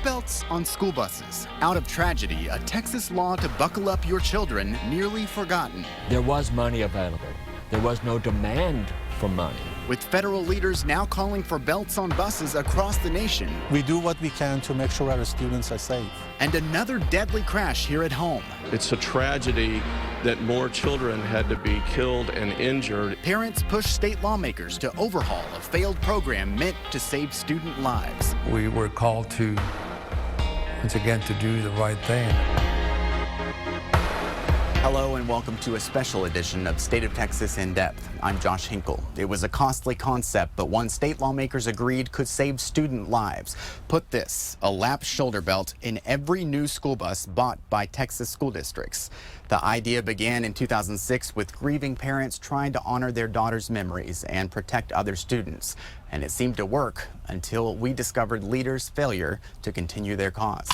Seatbelts on school buses. Out of tragedy, a Texas law to buckle up your children nearly forgotten. There was money available. There was no demand for money. With federal leaders now calling for belts on buses across the nation. We do what we can to make sure our students are safe. And another deadly crash here at home. It's a tragedy that more children had to be killed and injured. Parents push state lawmakers to overhaul a failed program meant to save student lives. We were called to, once again, to do the right thing. Hello and welcome to a special edition of State of Texas In Depth. I'm Josh Hinkle. It was a costly concept, but one state lawmakers agreed could save student lives. Put this, a lap shoulder belt in every new school bus bought by Texas school districts. The idea began in 2006 with grieving parents trying to honor their daughters' memories and protect other students. And it seemed to work until we discovered leaders' failure to continue their cause.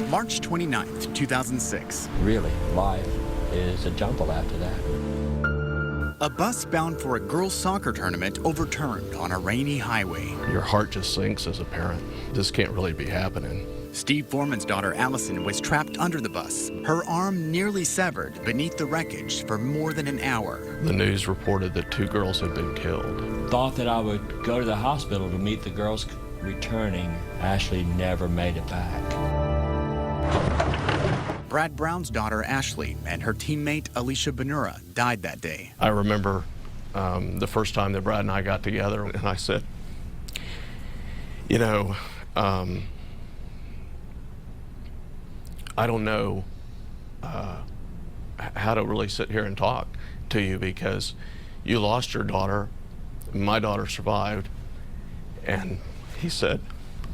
March 29th, 2006. Really, life is a jumble after that. A bus bound for a girls' soccer tournament overturned on a rainy highway. Your heart just sinks as a parent. This can't really be happening. Steve Foreman's daughter Allison was trapped under the bus, her arm nearly severed beneath the wreckage for more than an hour. The news reported that 2 girls had been killed. Thought that I would go to the hospital to meet the girls returning. Ashley never made it back. Brad Brown's daughter Ashley and her teammate Alicia Benura died that day. I remember the first time that Brad and I got together, and I said, you know, I don't know how to really sit here and talk to you because you lost your daughter, my daughter survived, and he said,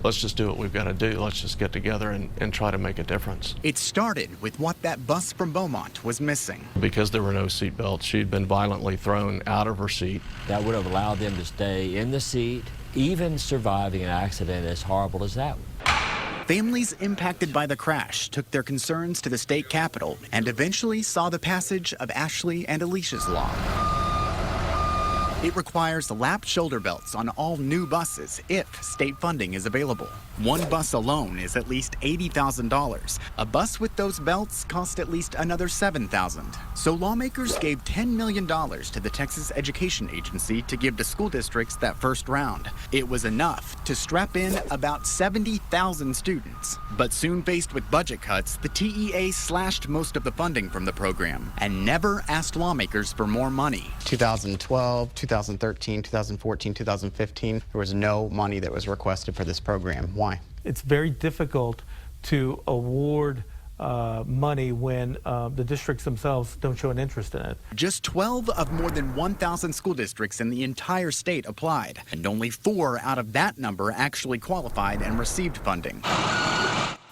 let's just do what we've got to do. Let's just get together and try to make a difference. It started with what that bus from Beaumont was missing. Because there were no seat belts, she'd been violently thrown out of her seat. That would have allowed them to stay in the seat, even surviving an accident as horrible as that one. Families impacted by the crash took their concerns to the state capitol and eventually saw the passage of Ashley and Alicia's law. It requires lap shoulder belts on all new buses if state funding is available. One bus alone is at least $80,000. A bus with those belts cost at least another $7,000. So lawmakers gave $10 million to the Texas Education Agency to give to school districts that first round. It was enough to strap in about 70,000 students. But soon faced with budget cuts, the TEA slashed most of the funding from the program and never asked lawmakers for more money. 2012, 2013, 2014, 2015, there was no money that was requested for this program. Why? It's very difficult to award money when the districts themselves don't show an interest in it. Just 12 of more than 1,000 school districts in the entire state applied, and only 4 out of that number actually qualified and received funding.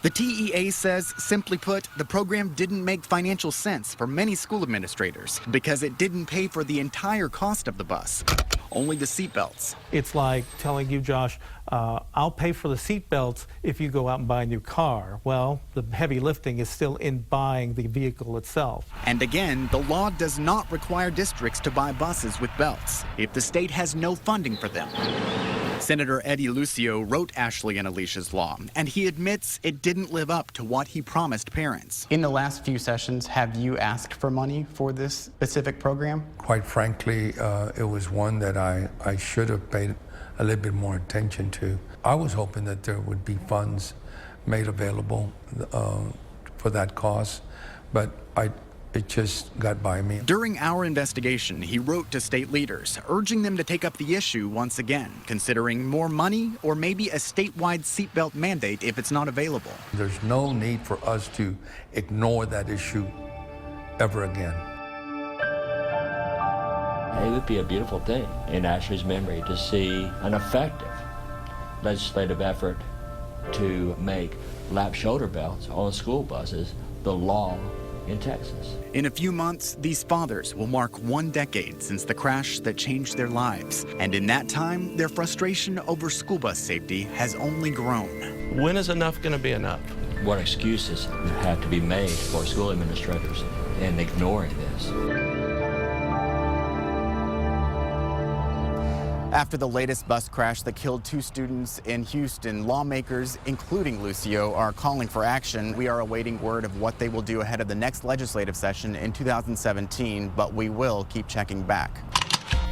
The TEA says, simply put, the program didn't make financial sense for many school administrators because it didn't pay for the entire cost of the bus, only the seatbelts. It's like telling you, Josh, I'll pay for the seatbelts if you go out and buy a new car. Well, the heavy lifting is still in buying the vehicle itself. And again, the law does not require districts to buy buses with belts if the state has no funding for them. Senator Eddie Lucio wrote Ashley and Alicia's law, and he admits it didn't live up to what he promised parents. In the last few sessions, have you asked for money for this specific program? Quite frankly, it was one that I should have paid a little bit more attention to. I was hoping that there would be funds made available for that cause, but it just got by me. During our investigation, he wrote to state leaders, urging them to take up the issue once again, considering more money or maybe a statewide seatbelt mandate if it's not available. There's no need for us to ignore that issue ever again. It would be a beautiful thing in Ashley's memory to see an effective legislative effort to make lap shoulder belts on school buses the law in Texas. In a few months, these fathers will mark 1 decade since the crash that changed their lives. And in that time, their frustration over school bus safety has only grown. When is enough going to be enough? What excuses have to be made for school administrators in ignoring this? After the latest bus crash that killed 2 students in Houston, lawmakers, including Lucio, are calling for action. We are awaiting word of what they will do ahead of the next legislative session in 2017, but we will keep checking back.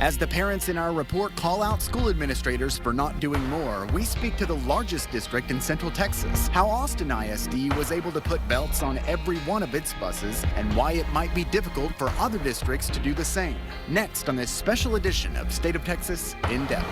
As the parents in our report call out school administrators for not doing more, we speak to the largest district in Central Texas, how Austin ISD was able to put belts on every one of its buses, and why it might be difficult for other districts to do the same. Next on this special edition of State of Texas In Depth.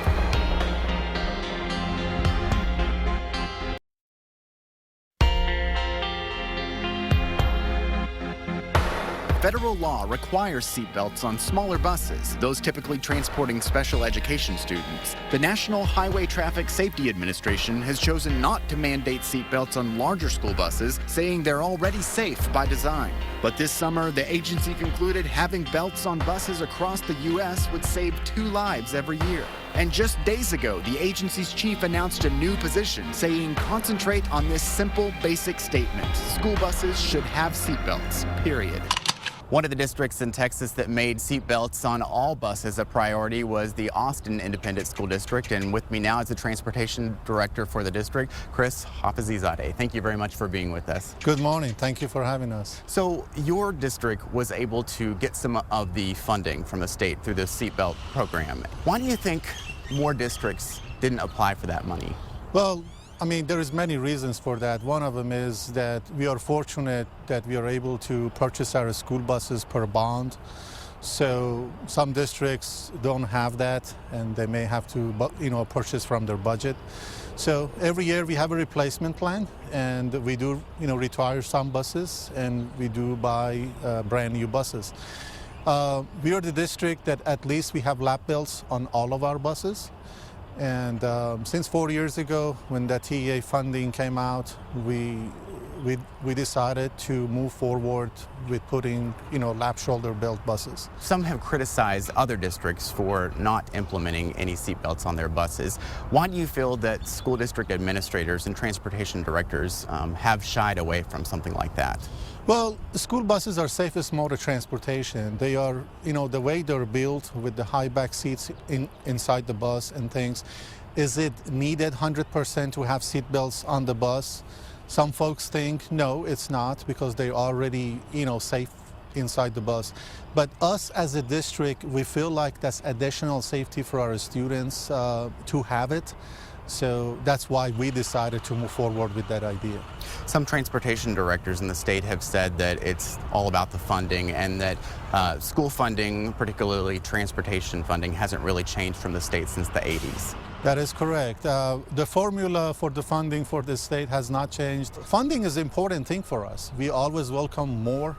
Federal law requires seatbelts on smaller buses, those typically transporting special education students. The National Highway Traffic Safety Administration has chosen not to mandate seatbelts on larger school buses, saying they're already safe by design. But this summer, the agency concluded having belts on buses across the U.S. would save 2 lives every year. And just days ago, the agency's chief announced a new position, saying concentrate on this simple, basic statement. School buses should have seatbelts, period. One of the districts in Texas that made seatbelts on all buses a priority was the Austin Independent School District. And with me now is the transportation director for the district, Chris Hafizadeh. Thank you very much for being with us. Good morning. Thank you for having us. So your district was able to get some of the funding from the state through the seatbelt program. Why do you think more districts didn't apply for that money? Well, I mean, there is many reasons for that. One of them is that we are fortunate that we are able to purchase our school buses per bond. So some districts don't have that, and they may have to, purchase from their budget. So every year we have a replacement plan, and we do, retire some buses, and we do buy brand new buses. We are the district that at least we have lap belts on all of our buses. And since 4 years ago, when the TEA funding came out, we decided to move forward with putting, lap shoulder belt buses. Some have criticized other districts for not implementing any seatbelts on their buses. Why do you feel that school district administrators and transportation directors have shied away from something like that? Well, school buses are safest mode of transportation. They are, the way they're built with the high back seats inside the bus and things. Is it needed 100% to have seatbelts on the bus? Some folks think, no, it's not, because they're already, safe inside the bus. But us as a district, we feel like that's additional safety for our students to have it. So that's why we decided to move forward with that idea. Some transportation directors in the state have said that it's all about the funding, and that school funding, particularly transportation funding, hasn't really changed from the state since the 80s. That is correct. The formula for the funding for the state has not changed. Funding is an important thing for us. We always welcome more,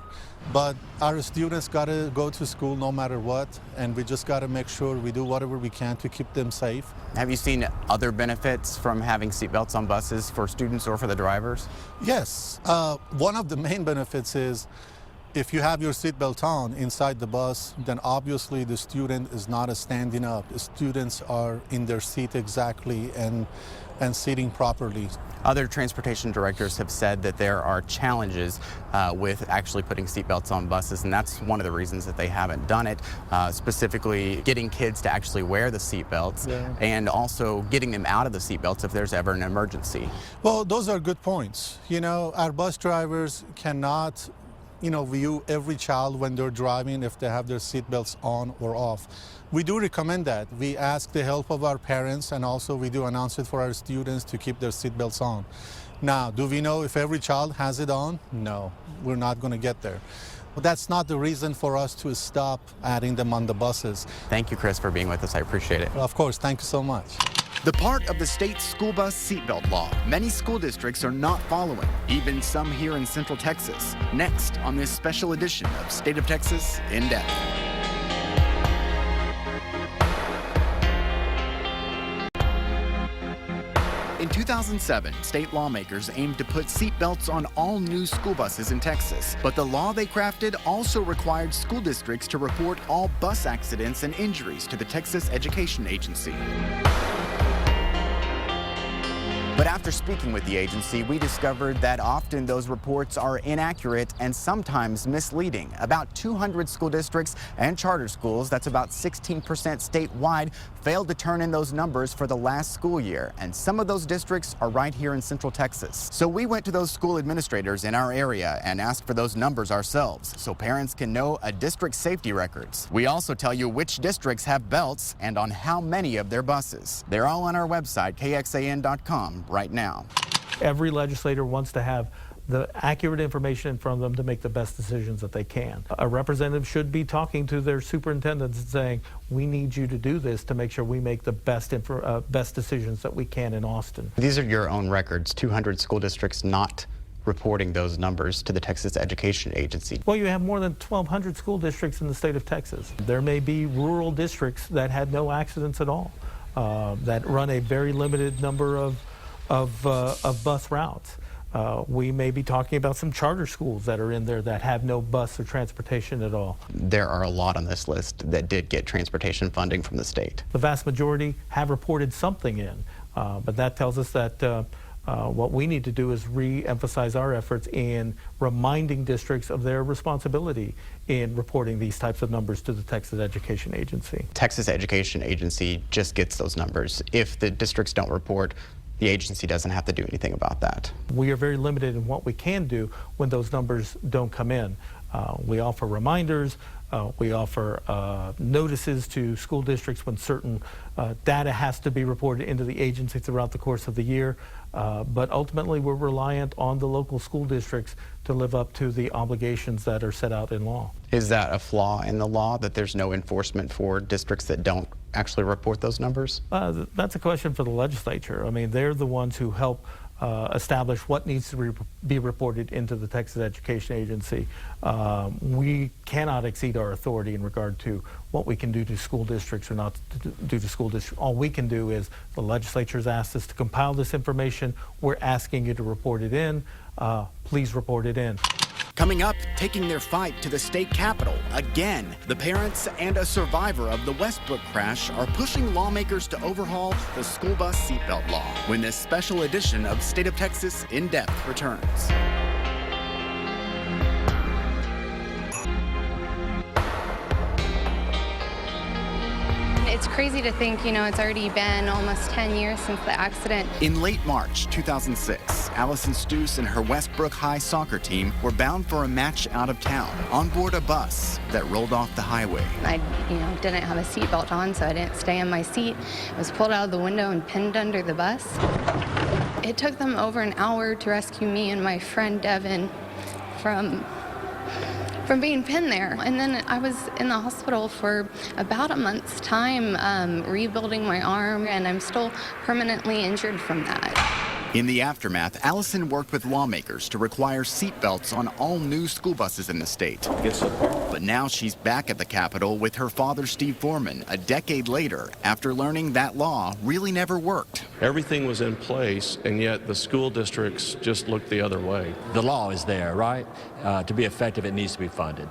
but our students got to go to school no matter what, and we just got to make sure we do whatever we can to keep them safe. Have you seen other benefits from having seatbelts on buses for students or for the drivers? Yes. One of the main benefits is if you have your seatbelt on inside the bus, then obviously the student is not standing up. The students are in their seat exactly and sitting properly. Other transportation directors have said that there are challenges with actually putting seatbelts on buses, and that's one of the reasons that they haven't done it, specifically getting kids to actually wear the seatbelts, and also getting them out of the seatbelts if there's ever an emergency. Well, those are good points. Our bus drivers cannot view every child when they're driving if they have their seatbelts on or off. We do recommend that. We ask the help of our parents, and also we do announce it for our students to keep their seatbelts on. Now, do we know if every child has it on? No, we're not going to get there. But that's not the reason for us to stop adding them on the buses. Thank you, Chris, for being with us. I appreciate it. Of course, thank you so much. The part of the state's school bus seatbelt law many school districts are not following, even some here in Central Texas. Next on this special edition of State of Texas In Depth. In 2007, state lawmakers aimed to put seatbelts on all new school buses in Texas, but the law they crafted also required school districts to report all bus accidents and injuries to the Texas Education Agency. But after speaking with the agency, we discovered that often those reports are inaccurate and sometimes misleading. About 200 school districts and charter schools, that's about 16% statewide, failed to turn in those numbers for the last school year. And some of those districts are right here in Central Texas. So we went to those school administrators in our area and asked for those numbers ourselves so parents can know a district's safety records. We also tell you which districts have belts and on how many of their buses. They're all on our website, KXAN.com. right now. Every legislator wants to have the accurate information in front of them to make the best decisions that they can. A representative should be talking to their superintendents and saying, we need you to do this to make sure we make the best decisions that we can in Austin. These are your own records, 200 school districts not reporting those numbers to the Texas Education Agency. Well, you have more than 1,200 school districts in the state of Texas. There may be rural districts that had no accidents at all, that run a very limited number of bus routes. We may be talking about some charter schools that are in there that have no bus or transportation at all. There are a lot on this list that did get transportation funding from the state. The vast majority have reported something in, but that tells us that what we need to do is re-emphasize our efforts in reminding districts of their responsibility in reporting these types of numbers to the Texas Education Agency. Texas Education Agency just gets those numbers. If the districts don't report, the agency doesn't have to do anything about that. We are very limited in what we can do when those numbers don't come in. We offer reminders, we offer notices to school districts when certain data has to be reported into the agency throughout the course of the year, but ultimately we're reliant on the local school districts to live up to the obligations that are set out in law. Is that a flaw in the law, that there's no enforcement for districts that don't actually report those numbers? That's a question for the legislature. I mean, they're the ones who help establish what needs to be reported into the Texas Education Agency. We cannot exceed our authority in regard to what we can do to school districts or not do to school districts. All we can do is the legislature's asked us to compile this information. We're asking you to report it in. Please report it in. Coming up, taking their fight to the state capitol again. The parents and a survivor of the Westbrook crash are pushing lawmakers to overhaul the school bus seatbelt law when this special edition of State of Texas In Depth returns. It's crazy to think, it's already been almost 10 years since the accident. In late March 2006, Allison Stoos and her Westbrook High soccer team were bound for a match out of town on board a bus that rolled off the highway. I, didn't have a seatbelt on, so I didn't stay in my seat. I was pulled out of the window and pinned under the bus. It took them over an hour to rescue me and my friend Devin from being pinned there. And then I was in the hospital for about a month's time, rebuilding my arm, and I'm still permanently injured from that. In the aftermath, Allison worked with lawmakers to require seatbelts on all new school buses in the state. But now she's back at the Capitol with her father, Steve Foreman, a decade later, after learning that law really never worked. Everything was in place, and yet the school districts just looked the other way. The law is there, right? To be effective, it needs to be funded.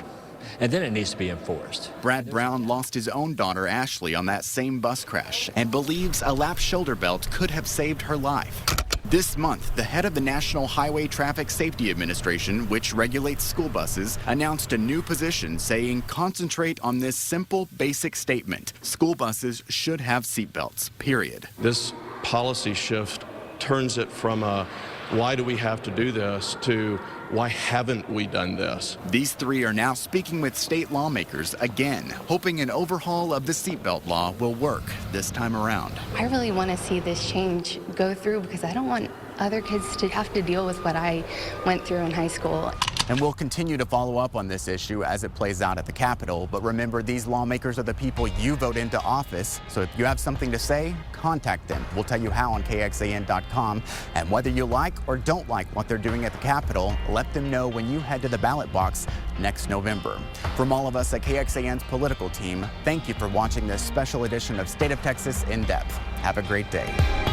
And then it needs to be enforced. Brad Brown lost his own daughter, Ashley, on that same bus crash and believes a lap shoulder belt could have saved her life. This month, the head of the National Highway Traffic Safety Administration, which regulates school buses, announced a new position saying concentrate on this simple, basic statement. School buses should have seatbelts, period. This policy shift turns it from a why do we have to do this to why haven't we done this? These three are now speaking with state lawmakers again, hoping an overhaul of the seatbelt law will work this time around. I really want to see this change go through because I don't want other kids to have to deal with what I went through in high school. And we'll continue to follow up on this issue as it plays out at the Capitol. But remember, these lawmakers are the people you vote into office. So if you have something to say, contact them. We'll tell you how on KXAN.com. And whether you like or don't like what they're doing at the Capitol, let them know when you head to the ballot box next November. From all of us at KXAN's political team, thank you for watching this special edition of State of Texas In Depth. Have a great day.